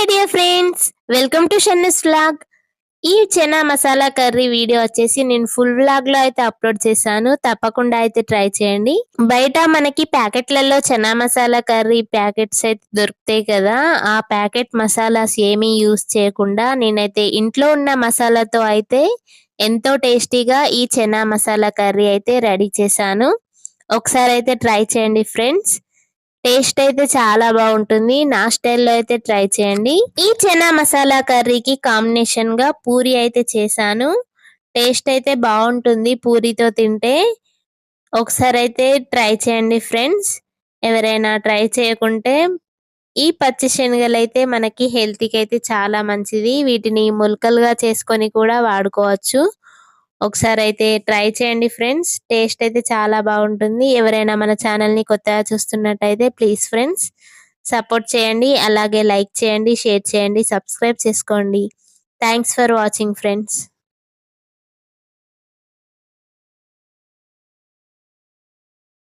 My dear friends, welcome to షన్నస్ vlog. ఈ chana masala curry video వచ్చేసి నేను ఫుల్ వ్లాగ్ లో అయితే అప్లోడ్ చేశాను. తప్పకుండా అయితే ట్రై చేయండి. బయట మనకి ప్యాకెట్లలో చెనా మసాలా కర్రీ ప్యాకెట్స్ అయితే దొరుకుతాయి కదా, ఆ ప్యాకెట్ మసాలాస్ ఏమీ యూస్ చేయకుండా నేనైతే ఇంట్లో ఉన్న మసాలాతో అయితే ఎంతో టేస్టీగా ఈ చెనా మసాలా కర్రీ అయితే రెడీ చేశాను. ఒకసారి అయితే ట్రై చేయండి ఫ్రెండ్స్. టేస్ట్ అయితే చాలా బాగుంటుంది. నా స్టైల్లో అయితే ట్రై చేయండి. ఈ చెనా మసాలా కర్రీకి కాంబినేషన్ గా పూరి అయితే చేశాను. టేస్ట్ అయితే బాగుంటుంది పూరితో తింటే. ఒకసారి అయితే ట్రై చేయండి ఫ్రెండ్స్. ఎవరైనా ట్రై చేయకుంటే ఈ పచ్చి శనగలు అయితే మనకి హెల్త్ కి అయితే చాలా మంచిది. వీటిని ముల్కలుగా చేసుకొని కూడా వాడుకోవచ్చు. ఒకసారి అయితే ట్రై చేయండి ఫ్రెండ్స్. టేస్ట్ అయితే చాలా బాగుంటుంది. ఎవరైనా మన ఛానల్ ని కొత్తగా చూస్తున్నట్టయితే ప్లీజ్ ఫ్రెండ్స్ సపోర్ట్ చేయండి. అలాగే లైక్ చేయండి, షేర్ చేయండి, సబ్స్క్రైబ్ చేసుకోండి. Thanks for watching friends.